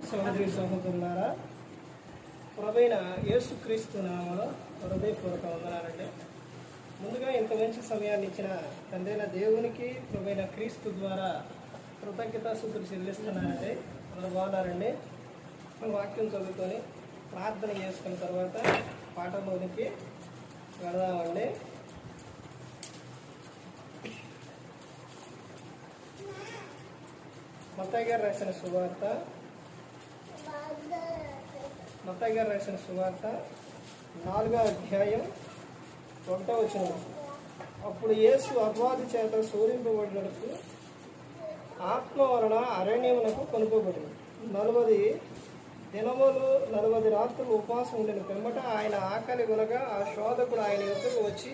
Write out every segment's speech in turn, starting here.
సోదరి సహోదరులారా, ప్రభువైన యేసుక్రీస్తు నామములో హృదయపూర్వక వందనాలండి. ముందుగా ఇంత మంచి సమయాన్ని ఇచ్చిన తండ్రైన దేవునికి ప్రభువైన క్రీస్తు ద్వారా కృతజ్ఞతాస్తుతులు చెల్లిస్తున్నానండి. అందరూ బాగున్నారండి. వాక్యం చదువుకొని ప్రార్థన చేసుకున్న తర్వాత పాఠంలోనికి వెళదామండి. మత్తయి గారు రాసిన సువార్త 4వ అధ్యాయం 1వ వచనం. అప్పుడు యేసు అపవాది చేత శోధింపబడినట్టు ఆత్మ వలన అరణ్యమునకు కొనుకోబడింది. 40 దినములు 40 రాత్రులు ఉపవాసం ఉండిన పిమ్మట ఆయన ఆకలి కొనగా ఆ శోధకుడు ఆయన యొద్దకు వచ్చి,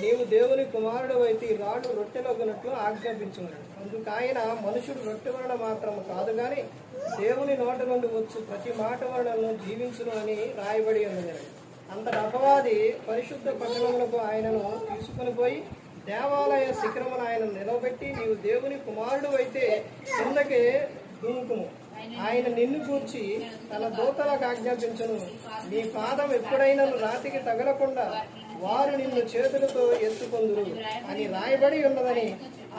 నీవు దేవుని కుమారుడు అయితే ఈ రాళ్ళు రొట్టెలొగినట్లు ఆజ్ఞాపించున్నాడు. అందుకు ఆయన, మనుషుడు రొట్టె వలన మాత్రం కాదు కానీ దేవుని నోట నుండి వచ్చు ప్రతి మాట వలన జీవించును అని రాయబడి ఉన్నది. అంతటి అపవాది పరిశుద్ధ పట్టణములకు ఆయనను తీసుకుని పోయి దేవాలయ శిఖరమును ఆయన నిలబెట్టి, నీవు దేవుని కుమారుడు అయితే కిందకే దుముకుము, ఆయన నిన్ను కూర్చి తన దూతలకు ఆజ్ఞాపించును, నీ పాదం ఎప్పుడైనా రాతికి తగలకుండా వారు నిన్ను చేతులతో ఎత్తుకొందురు అని రాయబడి ఉన్నదని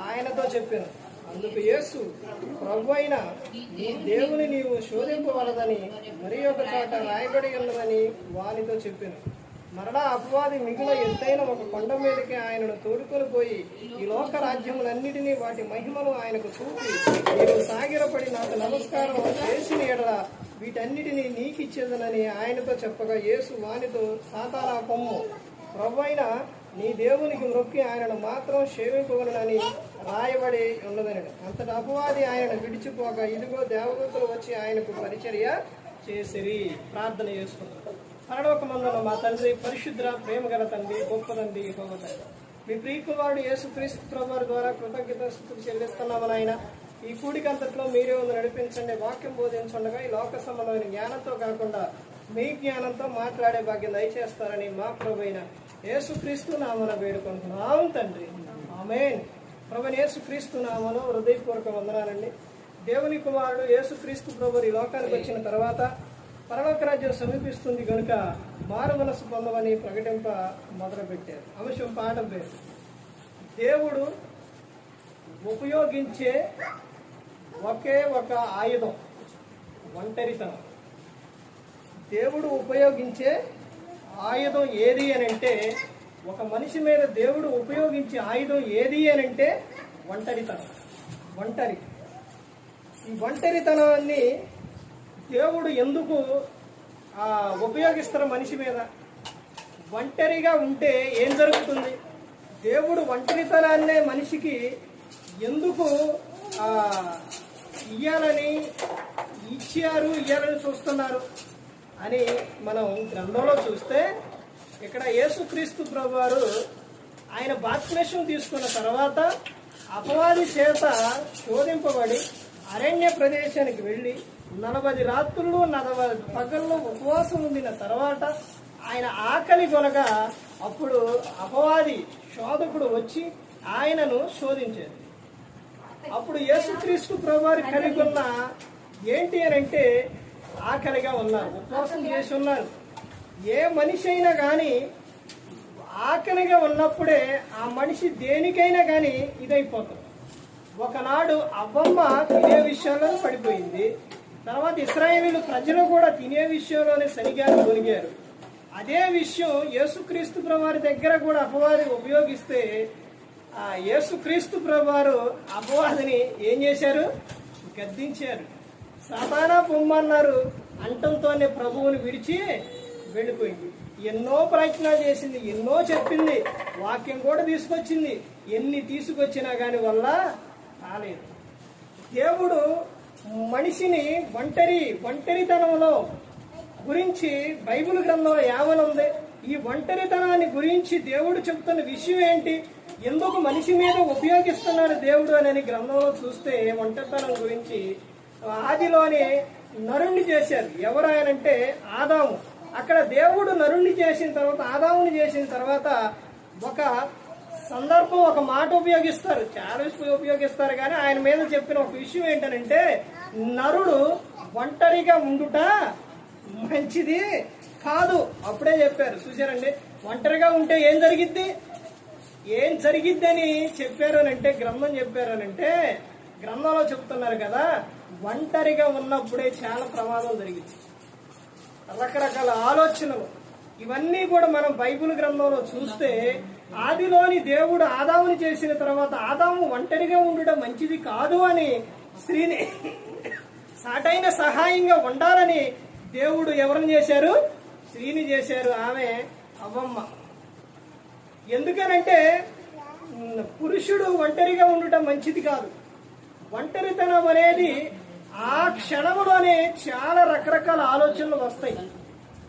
ఆయనతో చెప్పాను. అందుకు యేసు, ప్రభువైన నీ దేవుని నీవు శోధింపవలదని మరి ఒక చోట రాయబడి ఉన్నదని వానితో చెప్పాను. మరలా అపవాది మిగిలిన ఎత్తైన ఒక కొండ మీదకి ఆయనను తోడుకొని పోయి, ఈ లోక రాజ్యములన్నిటినీ వాటి మహిమను ఆయనకు చూపి, నీవు సాగిరపడి నాకు నమస్కారం చేసిన ఎడల వీటన్నిటినీ నీకిచ్చేదనని ఆయనతో చెప్పగా, యేసు వానితో, సాతానా పొమ్ము, ప్రభువైన నీ దేవునికి మొక్కి ఆయనను మాత్రం సేవింపవలనని రాయబడి ఉన్నదని. అంతటి అపవాది ఆయన విడిచిపోగా, ఇదిగో దేవదూతలు వచ్చి ఆయనకు పరిచర్య చేసిరి. ప్రార్థన చేసుకున్నాం. పరలోకమందున్న మా తండ్రి, పరిశుద్ర ప్రేమ గల తండ్రి, గొప్ప తండ్రి, యెహోవా తండ్రి, మీ ప్రియకుమారుడు యేసుక్రీస్తు ప్రభువారి ద్వారా కృతజ్ఞతాస్తుతులు చెల్లిస్తున్నాము నాయన. ఈ కూడికంతట్లో మీరే ఉంది నడిపించండి. వాక్యం బోధించుండగా ఈ లోక సంబంధమైన జ్ఞానంతో కాకుండా మీ జ్ఞానంతో మాట్లాడే భాగ్యం దయచేస్తారని మా ప్రభువైన యేసుక్రీస్తు నామమున వేడుకుంటున్నాం తండ్రి, ఆమేన్. ప్రభువైన యేసుక్రీస్తు నామములో హృదయపూర్వక వందనాలండి. దేవుని కుమారుడు యేసుక్రీస్తు ప్రభువు ఈ లోకానికి వచ్చిన తర్వాత పరలోక రాజ్యం సమీపిస్తుంది కనుక మారు మనసు పొందమని ప్రకటింప మొదలుపెట్టారు. అంశం పాఠం పేరు దేవుడు ఉపయోగించే ఒకే ఒక ఆయుధం, ఒంటరితనం. దేవుడు ఉపయోగించే ఆయుధం ఏది అని అంటే, ఒక మనిషి మీద దేవుడు ఉపయోగించే ఆయుధం ఏది అని అంటే ఒంటరితనం. ఒంటరి. ఈ ఒంటరితనాన్ని దేవుడు ఎందుకు ఉపయోగిస్తారు మనిషి మీద? ఒంటరిగా ఉంటే ఏం జరుగుతుంది? దేవుడు ఒంటరితనాన్నే మనిషికి ఎందుకు ఇయ్యాలని చూస్తున్నారు అని మనం గ్రంథంలో చూస్తే, ఇక్కడ యేసుక్రీస్తు ప్రభువారు ఆయన బాప్తిస్మం తీసుకున్న తర్వాత అపవాది చేత శోధింపబడి అరణ్య ప్రదేశానికి వెళ్ళి 40 రాత్రులు 40 పగళ్ళు ఉపవాసం ఉండిన తర్వాత ఆయన ఆకలి కొనగా, అప్పుడు అపవాది శోధకుడు వచ్చి ఆయనను శోధించారు. అప్పుడు యేసుక్రీస్తు ప్రభువారు కలిగి ఉన్న ఏంటి అని అంటే, ఆకలిగా ఉన్నారు, ఉపవాసం చేసి ఉన్నారు. ఏ మనిషి అయినా కానీ ఆకలిగా ఉన్నప్పుడే ఆ మనిషి దేనికైనా కానీ ఇదైపోతాడు. ఒకనాడు అవ్వమ్మ తినే విషయంలో పడిపోయింది. తర్వాత ఇశ్రాయేలీయులు ప్రజలు కూడా తినే విషయంలోనే సరిగానే కొనిగారు. అదే విషయం యేసుక్రీస్తు ప్రభువారి దగ్గర కూడా అపవాది ఉపయోగిస్తే, ఆ యేసుక్రీస్తు ప్రభువారు అపవాదిని ఏం చేశారు? గద్దించారు. సాతానా పొమ్మన్నారు అంటంతోనే ప్రభువుని విడిచి వెళ్ళిపోయింది. ఎన్నో ప్రయత్నాలు చేసింది, ఎన్నో చెప్పింది, వాక్యం కూడా తీసుకొచ్చింది. ఎన్ని తీసుకొచ్చినా కానీ వల్ల రాలేదు. దేవుడు మనిషిని ఒంటరితనంలో గురించి బైబిల్ గ్రంథంలో ఏమనుంది? ఈ ఒంటరితనాన్ని గురించి దేవుడు చెబుతున్న విషయం ఏంటి? ఎందుకు మనిషి మీద ఉపయోగిస్తున్నారు దేవుడు అని గ్రంథంలో చూస్తే, ఒంటరితనం గురించి ఆదిలోనే నరుణ్ణి చేశారు. ఎవరు ఆయనంటే ఆదాము. అక్కడ దేవుడు నరుణ్ణి చేసిన తర్వాత, ఆదాముని చేసిన తర్వాత ఒక సందర్భం ఒక మాట ఉపయోగిస్తారు, చాలా ఉపయోగిస్తారు. కానీ ఆయన మీద చెప్పిన ఒక విషయం ఏంటనంటే, నరుడు ఒంటరిగా ఉండుట మంచిది కాదు. అప్పుడే చెప్పారు, చూసారండి. ఒంటరిగా ఉంటే ఏం జరిగిద్ది అని చెప్పారు అని అంటే, గ్రంథం చెప్పారు అని అంటే, గ్రంథంలో చెప్తున్నారు కదా, ఒంటరిగా ఉన్నప్పుడే చాలా ప్రమాదం జరిగింది. రకరకాల ఆలోచనలు ఇవన్నీ కూడా మనం బైబిల్ గ్రంథంలో చూస్తే, ఆదిలోని దేవుడు ఆదాముని చేసిన తర్వాత ఆదాము ఒంటరిగా ఉండడం మంచిది కాదు అని స్త్రీని సాటైన సహాయంగా ఉండాలని దేవుడు ఎవరిని చేశారు? స్త్రీని చేశారు. ఆమె అవ్వమ్మ. ఎందుకనంటే పురుషుడు ఒంటరిగా ఉండటం మంచిది కాదు. ఒంటరితనం అనేది ఆ క్షణంలోనే చాలా రకరకాల ఆలోచనలు వస్తాయి.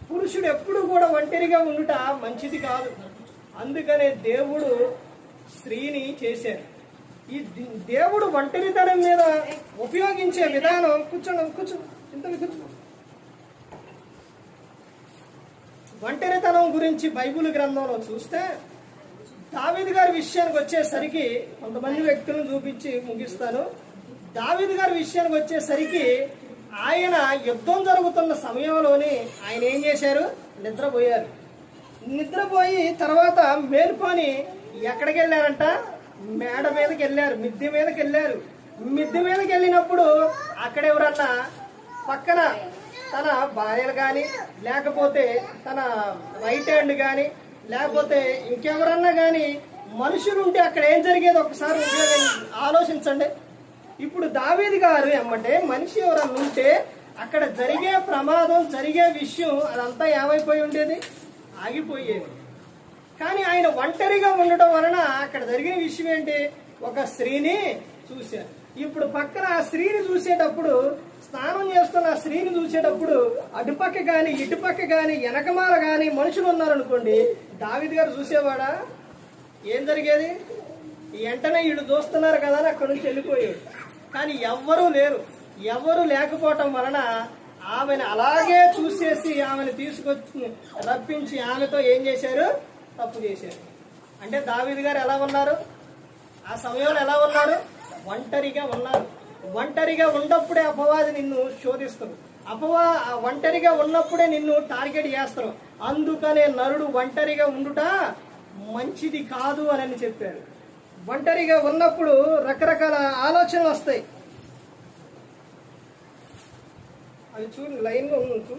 పురుషుడు ఎప్పుడు కూడా ఒంటరిగా ఉండుట మంచిది కాదు. అందుకనే దేవుడు స్త్రీని చేశారు. ఈ దేవుడు ఒంటరితనం మీద ఉపయోగించే విధానం, కూర్చో ఒంటరితనం గురించి బైబిల్ గ్రంథంలో చూస్తే, దావీదు గారి విషయానికి వచ్చేసరికి, కొంతమంది వ్యక్తులను చూపించి ముగిస్తాను. దావీదు గారి విషయానికి వచ్చేసరికి ఆయన యుద్ధం జరుగుతున్న సమయంలోనే ఆయన ఏం చేశారు? నిద్రపోయారు. నిద్రపోయి తర్వాత మేల్కొని ఎక్కడికి వెళ్ళారంట? మేడ మీదకి వెళ్ళారు, మిద్దె మీదకి వెళ్ళారు. మిద్దె మీదకి వెళ్ళినప్పుడు అక్కడ ఎవరన్నా పక్కన తన భార్యలు కానీ, లేకపోతే తన రైట్ హ్యాండ్ కానీ, లేకపోతే ఇంకెవరన్నా కానీ మనుషులు ఉంటే అక్కడ ఏం జరిగేది ఒకసారి ఆలోచించండి. ఇప్పుడు దావీదు గారు ఎమ్మంటే మనిషి ఎవరన్నా ఉంటే అక్కడ జరిగే ప్రమాదం, జరిగే విషయం అదంతా ఏమైపోయి ఉండేది? ఆగిపోయేది. కానీ ఆయన ఒంటరిగా ఉండటం వలన అక్కడ జరిగిన విషయం ఏంటి? ఒక స్త్రీని చూశారు. ఇప్పుడు పక్కన ఆ స్త్రీని చూసేటప్పుడు, స్నానం చేస్తున్న ఆ స్త్రీని చూసేటప్పుడు అటుపక్క కానీ ఇటుపక్క కానీ వెనకమాల కానీ మనుషులు ఉన్నారనుకోండి, దావీదు గారు చూసేవాడా? ఏం జరిగేది? వెంటనే వీళ్ళు చూస్తున్నారు కదా అని అక్కడి నుంచి వెళ్ళిపోయాడు. కానీ ఎవ్వరూ లేరు. ఎవరు లేకపోవటం వలన ఆమెను అలాగే చూసేసి ఆమెను తీసుకొచ్చి రప్పించి ఆమెతో ఏం చేశారు? తప్పు చేశారు. అంటే దావీదు గారు ఎలా ఉన్నారు? ఆ సమయంలో ఎలా ఉన్నారు? ఒంటరిగా ఉన్నారు. ఒంటరిగా ఉన్నప్పుడే అపవాది నిన్ను శోధిస్తారు. ఒంటరిగా ఉన్నప్పుడే నిన్ను టార్గెట్ చేస్తారు. అందుకనే నరుడు ఒంటరిగా ఉండుట మంచిది కాదు అని చెప్పారు. ఒంటరిగా ఉన్నప్పుడు రకరకాల ఆలోచనలు వస్తాయి. అది చూడు, లైన్లో ఉంచు.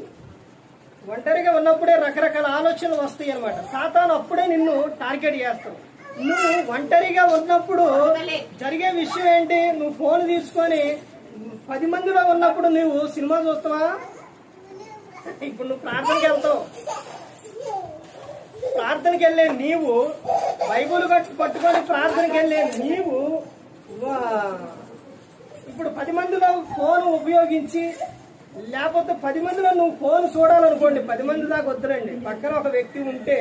ఒంటరిగా ఉన్నప్పుడే రకరకాల ఆలోచనలు వస్తాయి అన్నమాట. సాతాను అప్పుడే నిన్ను టార్గెట్ చేస్తావు. నువ్వు ఒంటరిగా ఉన్నప్పుడు జరిగే విషయం ఏంటి? నువ్వు ఫోన్ తీసుకొని 10 మందిలో ఉన్నప్పుడు నువ్వు సినిమా చూస్తావా? ఇప్పుడు నువ్వు ప్రార్థనకి వెళ్తావు. ప్రార్థనకి వెళ్ళే నీవు, బైబుల్ పట్టుకొని ప్రార్థనకి వెళ్ళే నీవు ఇప్పుడు 10 మందిలో ఫోన్ ఉపయోగించి, లేకపోతే 10 మందిలో నువ్వు ఫోన్ చూడాలనుకోండి, 10 మంది దాకా వద్దులండి. పక్కన ఒక వ్యక్తి ఉంటే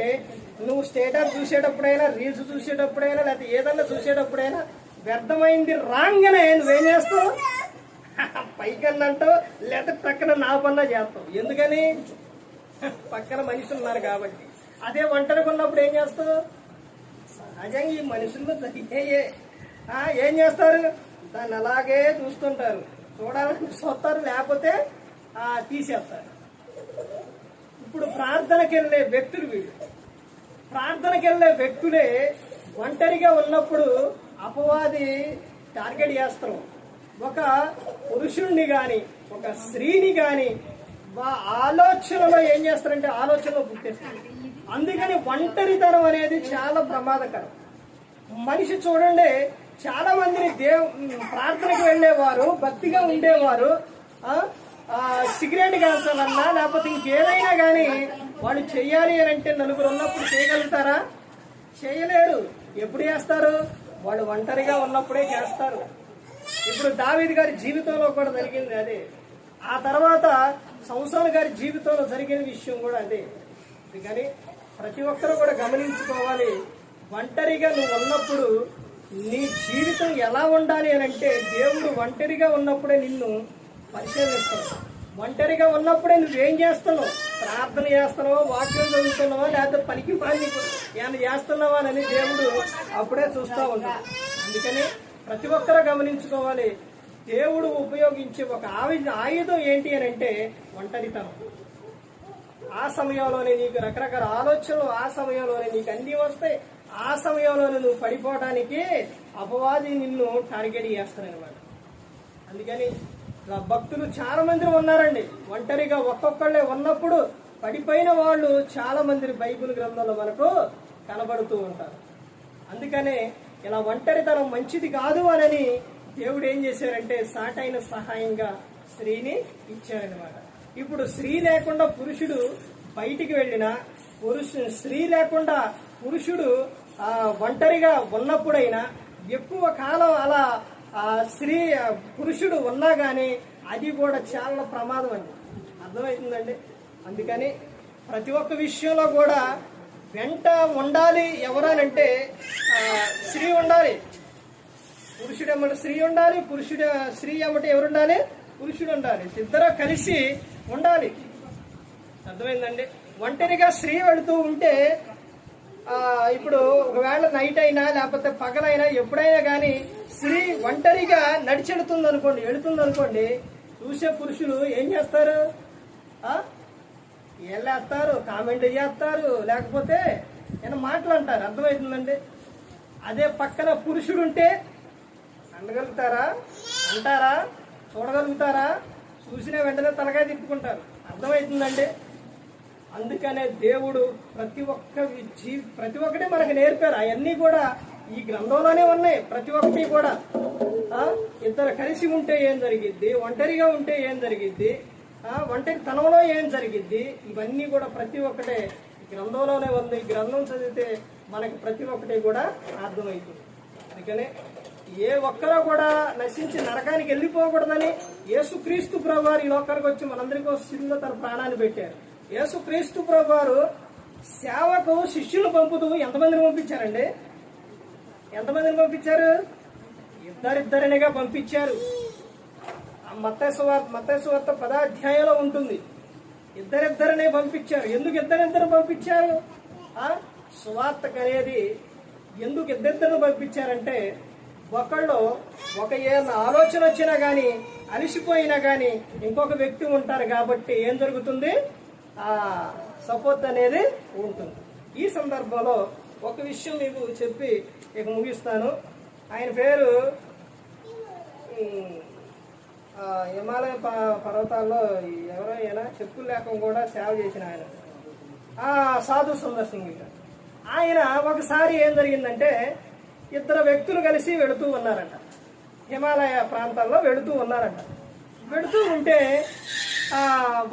నువ్వు స్టేటస్ చూసేటప్పుడైనా, రీల్స్ చూసేటప్పుడైనా, లేకపోతే ఏదన్నా చూసేటప్పుడైనా వ్యర్థమైంది రాగానే నువ్వేం చేస్తావు? పైకన్నంటావు, లేకపోతే పక్కన నా పన్నా చేస్తావు. ఎందుకని? పక్కన మనుషులు ఉన్నారు కాబట్టి. అదే ఒంటరిగా ఉన్నప్పుడు ఏం చేస్తావు? సహజంగా ఈ మనుషుల్లో జరిగే ఏం చేస్తారు? దాన్ని అలాగే చూస్తుంటారు. చూడాలని చూస్తారు, లేకపోతే తీసేస్తారు. ఇప్పుడు ప్రార్థనకి వెళ్ళే వ్యక్తులు వీళ్ళు. ప్రార్థనకి వెళ్ళే వ్యక్తులే ఒంటరిగా ఉన్నప్పుడు అపవాది టార్గెట్ చేస్తారు. ఒక పురుషుణ్ణి కానీ, ఒక స్త్రీని కానీ ఆలోచనలో ఏం చేస్తారంటే ఆలోచనలో పుట్టేస్తారు. అందుకని ఒంటరితనం అనేది చాలా ప్రమాదకరం. మనిషి చూడండి, చాలా మందిని ప్రార్థనకు వెళ్ళేవారు, భక్తిగా ఉండేవారు, సిగరెట్ కాల్చాలన్నా లేకపోతే ఇంకేదైనా కానీ వాళ్ళు చెయ్యాలి అని అంటే నలుగురు ఉన్నప్పుడు చేయగలుగుతారా? చేయలేరు. ఎప్పుడు చేస్తారు? వాళ్ళు ఒంటరిగా ఉన్నప్పుడే చేస్తారు. ఇప్పుడు దావీదు గారి జీవితంలో కూడా జరిగింది అదే. ఆ తర్వాత సంసోను గారి జీవితంలో జరిగిన విషయం కూడా అదే. అందుకని ప్రతి ఒక్కరూ కూడా గమనించుకోవాలి, ఒంటరిగా నువ్వు ఉన్నప్పుడు నీ జీవితం ఎలా ఉండాలి అని అంటే, దేవుడు ఒంటరిగా ఉన్నప్పుడే నిన్ను పరిశీలిస్తావు. ఒంటరిగా ఉన్నప్పుడే నువ్వేం చేస్తున్నావు? ప్రార్థన చేస్తున్నావా, వాక్యం చదువుతున్నావా, లేకపోతే పనికి పని ఏమైనా చేస్తున్నావా అని దేవుడు అప్పుడే చూస్తూ ఉంటాడు. అందుకని ప్రతి ఒక్కరూ గమనించుకోవాలి, దేవుడు ఉపయోగించే ఒక ఆయుధం ఏంటి అని అంటే ఒంటరితనం. ఆ సమయంలోనే నీకు రకరకాల ఆలోచనలు, ఆ సమయంలోనే నీకు అన్నీ వస్తాయి, ఆ సమయంలోనే నువ్వు పడిపోవడానికి అపవాది నిన్ను టార్గెట్ చేస్తారనమాట. అందుకని భక్తులు చాలా మంది ఉన్నారండి, ఒంటరిగా ఒక్కొక్కళ్ళే ఉన్నప్పుడు పడిపోయిన వాళ్ళు చాలా మంది బైబిల్ గ్రంథంలో మనకు కనబడుతూ ఉంటారు. అందుకనే ఇలా ఒంటరితనం మంచిది కాదు అని దేవుడు ఏం చేశారంటే సాటైన సహాయంగా స్త్రీని ఇచ్చారనమాట. ఇప్పుడు స్త్రీ లేకుండా పురుషుడు బయటికి వెళ్ళినా, స్త్రీ లేకుండా పురుషుడు ఒంటరిగా ఉన్నప్పుడైనా, ఎక్కువ కాలం అలా పురుషుడు ఉన్నా కానీ అది కూడా చాలా ప్రమాదం అండి. అర్థమవుతుందండి? అందుకని ప్రతి ఒక్క విషయంలో కూడా వెంట ఉండాలి ఎవరనంటే స్త్రీ ఉండాలి. పురుషుడు ఎమ్మటి స్త్రీ ఉండాలి, స్త్రీ ఎమ్మటి ఎవరు ఉండాలి? పురుషుడు ఉండాలి. ఇద్దరు కలిసి ఉండాలి. అర్థమైందండి? ఒంటరిగా స్త్రీ వెళుతూ ఉంటే ఇప్పుడు ఒకవేళ నైట్ అయినా లేకపోతే పగలైనా ఎప్పుడైనా కానీ స్త్రీ ఒంటరిగా వెళుతుంది అనుకోండి, చూసే పురుషులు ఏం చేస్తారు? వెళ్ళేస్తారు, కామెంట్ చేస్తారు, లేకపోతే ఏమైనా మాటలు అంటారు. అర్థమవుతుందండి? అదే పక్కన పురుషుడు ఉంటే అనగలుగుతారా? అంటారా? చూడగలుగుతారా? చూసిన వెంటనే తలకాయ తిప్పుకుంటారు. అర్థమవుతుందండి? అందుకనే దేవుడు ప్రతి ఒక్కటి మనకు నేర్పారు. అవన్నీ కూడా ఈ గ్రంథంలోనే ఉన్నాయి. ప్రతి ఒక్కటి కూడా ఇద్దరు కలిసి ఉంటే ఏం జరిగిద్ది, ఒంటరిగా ఉంటే ఏం జరిగిద్ది, ఒంటరితనంలో ఏం జరిగిద్ది, ఇవన్నీ కూడా ప్రతి ఒక్కటే గ్రంథంలోనే ఉంది. గ్రంథం చదివితే మనకి ప్రతి ఒక్కటి కూడా అర్థమవుతుంది. అందుకనే ఏ ఒక్కరూ కూడా నశించి నరకానికి వెళ్ళిపోకూడదని యేసుక్రీస్తు ప్రభువారు ఈ లోకానికి వచ్చి మనందరి కోసం తన ప్రాణాన్ని పెట్టారు. యేసుక్రీస్తు ప్రభువారు సేవకు శిష్యులు పంపుతూ ఎంతమందిని పంపించారండి? ఎంతమందిని పంపించారు? ఇద్దరిద్దరినిగా పంపించారు. మత్తయి సువార్త 10వ అధ్యాయంలో ఉంటుంది. ఇద్దరిద్దరినే పంపించారు. ఎందుకు ఇద్దరిద్దరు పంపించారు? సువార్తకు అనేది ఎందుకు ఇద్దరిద్దరు పంపించారంటే, ఒకళ్ళు ఏమైనా ఆలోచన వచ్చినా కానీ, అలసిపోయినా కానీ ఇంకొక వ్యక్తి ఉంటారు కాబట్టి ఏం జరుగుతుంది? సపోర్ట్ అనేది ఉంటుంది. ఈ సందర్భంలో ఒక విషయం మీకు చెప్పి ఇక ముగిస్తాను. ఆయన పేరు హిమాలయ పర్వతాల్లో ఎవరైనా చెప్పులు లేకుండా కూడా సేవ చేసిన ఆయన సాధు సుందర్ సింగ్ గారు. ఆయన ఒకసారి ఏం జరిగిందంటే, ఇద్దరు వ్యక్తులు కలిసి వెళుతూ ఉన్నారంట. హిమాలయ ప్రాంతాల్లో వెళుతూ ఉన్నారంట. వెళుతూ ఉంటే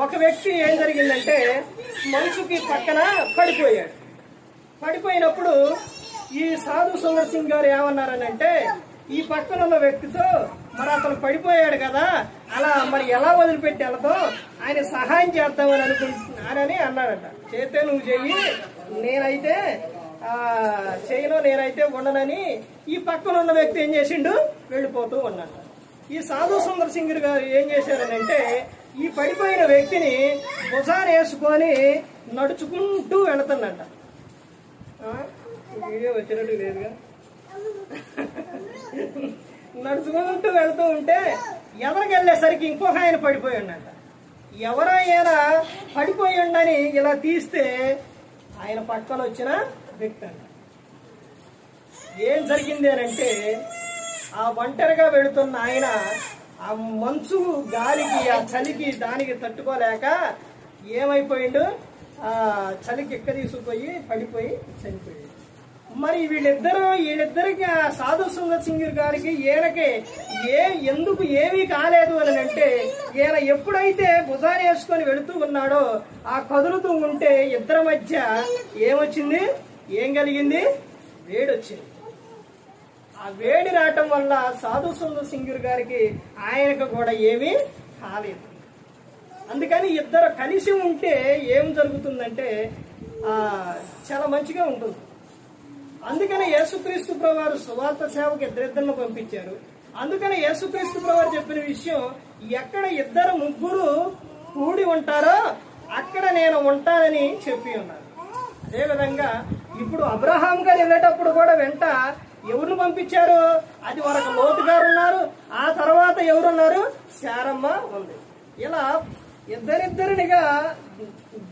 ఒక వ్యక్తి ఏం జరిగిందంటే మనసుకి పక్కన పడిపోయాడు. పడిపోయినప్పుడు ఈ సాధు సుందర్ సింగ్ గారు ఏమన్నారనంటే, ఈ పక్కన ఉన్న వ్యక్తితో మరి అతను పడిపోయాడు కదా, అలా మరి ఎలా వదిలిపెట్టి వెళ్తాం, ఆయన సహాయం చేద్దామని అనుకుంటున్నానని అన్నాడట. చేస్తే నువ్వు చెయ్యి, నేనైతే నేనైతే ఉండనని ఈ పక్కన ఉన్న వ్యక్తి ఏం చేసిండు? వెళ్ళిపోతూ ఉన్నాడు. ఈ సాధు సుందర్ సింగ్ గారు ఏం చేశారనంటే, ఈ పడిపోయిన వ్యక్తిని భుజాన వేసుకొని నడుచుకుంటూ వెళుతున్నట్ట. వీడియో వచ్చినట్టు లేదుగా. నడుచుకుంటూ వెళుతూ ఉంటే ఎవరికి వెళ్ళేసరికి ఇంకొక ఆయన పడిపోయి ఉన్నట్ట. ఎవరైనా పడిపోయి ఉండని ఇలా తీస్తే ఆయన పక్కన వచ్చిన వ్యక్తి అంట. ఏం జరిగింది అని అంటే, ఆ ఒంటరిగా వెళుతున్న ఆయన ఆ మంచు గాలికి, ఆ చలికి దానికి తట్టుకోలేక ఏమైపోయిండు? ఆ చలికి ఎక్క తీసుకుపోయి పడిపోయి చనిపోయాడు. మరి వీళ్ళిద్దరికి ఆ సాధు సుందర్ సింగ్ గారికి ఈయనకి ఎందుకు ఏమీ కాలేదు అని అంటే, ఈయన ఎప్పుడైతే భుజాన్ని వేసుకొని వెళుతూ ఉన్నాడో ఆ కదులుతూ ఉంటే ఇద్దరి మధ్య ఏమొచ్చింది? ఏం కలిగింది? వేడొచ్చింది. ఆ వేడి రావటం వల్ల సాధు సుందర్ సింగ్ గారికి ఆయనకు కూడా ఏమీ కాలేదు. అందుకని ఇద్దరు కలిసి ఉంటే ఏం జరుగుతుందంటే చాలా మంచిగా ఉంటుంది. అందుకనే యేసుక్రీస్తు ప్రభువారు సువార్త సేవకు ఇద్దరిద్దరిని పంపించారు. అందుకనే యేసుక్రీస్తు ప్రభువారు చెప్పిన విషయం, ఎక్కడ ఇద్దరు ముగ్గురు కూడి ఉంటారో అక్కడ నేను ఉంటానని చెప్పి ఉన్నారు. అదేవిధంగా ఇప్పుడు అబ్రహాం గారు వెళ్ళేటప్పుడు కూడా వెంట ఎవరిని పంపించారు? అది వరకు లోతు గారు ఉన్నారు, ఆ తర్వాత ఎవరున్నారు? శారమ్మ ఉంది. ఇలా ఇద్దరిద్దరినిగా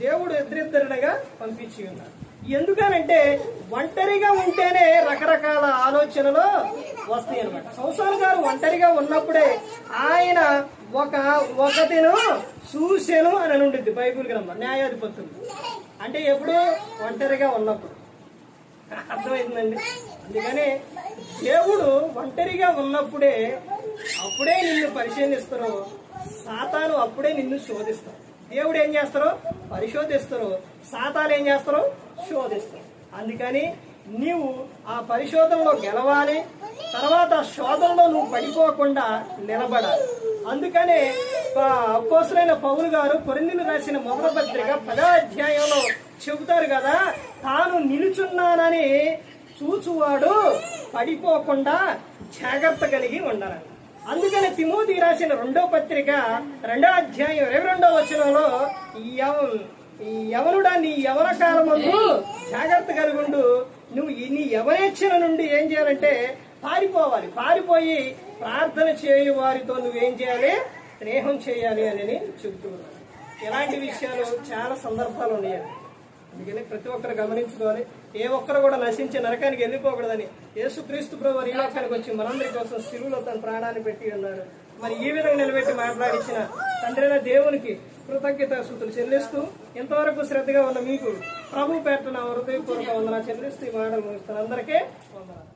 దేవుడు ఇద్దరిద్దరినిగా పంపించి ఉన్నారు. ఎందుకనంటే ఒంటరిగా ఉంటేనే రకరకాల ఆలోచనలు వస్తాయి అనమాట. సంసారం గారు ఒంటరిగా ఉన్నప్పుడే ఆయన ఒకటిను చూసెను అని ఉండిద్ది బైబిల్ గ్రంథం, న్యాయాధిపతులు. అంటే ఎప్పుడు? ఒంటరిగా ఉన్నప్పుడు. అర్థమైందండి. అందుకని దేవుడు ఒంటరిగా ఉన్నప్పుడే అప్పుడే నిన్ను పరిశీలిస్తారు, సాతాను అప్పుడే నిన్ను శోధిస్తారు. దేవుడు ఏం చేస్తారు? పరిశోధిస్తారు. సాతాను ఏం చేస్తారు? శోధిస్తారు. అందుకని నీవు ఆ పరిశోధనలో గెలవాలి, తర్వాత శోధనలో నువ్వు పడిపోకుండా నిలబడాలి. అందుకనే అపోస్తలుడైన పౌలు గారు కొరింథీయులకు రాసిన మొదటి పత్రిక 10వ అధ్యాయంలో చెబుతారు కదా, తాను నిలుచున్నానని చూచువాడు పడిపోకుండా జాగ్రత్త కలిగి ఉండాలని. అందుకని తిమోతికి రాసిన 2వ పత్రిక 2వ అధ్యాయం 22వ వచనంలో ఈ యవనుడా నీ యవన కాలమందు జాగ్రత్త కలిగి ఉండు, నువ్వు నీ యవనేచ్ఛల నుండి ఏం చేయాలంటే పారిపోవాలి, పారిపోయి ప్రార్థన చేయు వారితో నువ్వేం చేయాలి? స్నేహం చేయాలి అని చెబుతున్నాను. ఇలాంటి విషయాలు చాలా సందర్భాలు ఉన్నాయి. అందుకని ప్రతి ఒక్కరు గమనించుకోవాలి. ఏ ఒక్కరు కూడా నశించి నరకానికి వెళ్ళిపోకూడదని యేసుక్రీస్తు ప్రభువు ఈ లోకానికి వచ్చి మనందరి కోసం శిలువలో తన ప్రాణాన్ని పెట్టి ఉన్నాడు. మరి ఈ విధంగా నిలబెట్టి మాట్లాడించిన తండ్రైన దేవునికి కృతజ్ఞతాస్తుతులు చెల్లిస్తూ, ఎంతవరకు శ్రద్ధగా ఉన్న మీకు ప్రభు పేరున హృదయపూర్వక వందనాలు చెల్లిస్తూ ఈ మాటలు ముగిస్తాను. అందరికీ వందనాలు.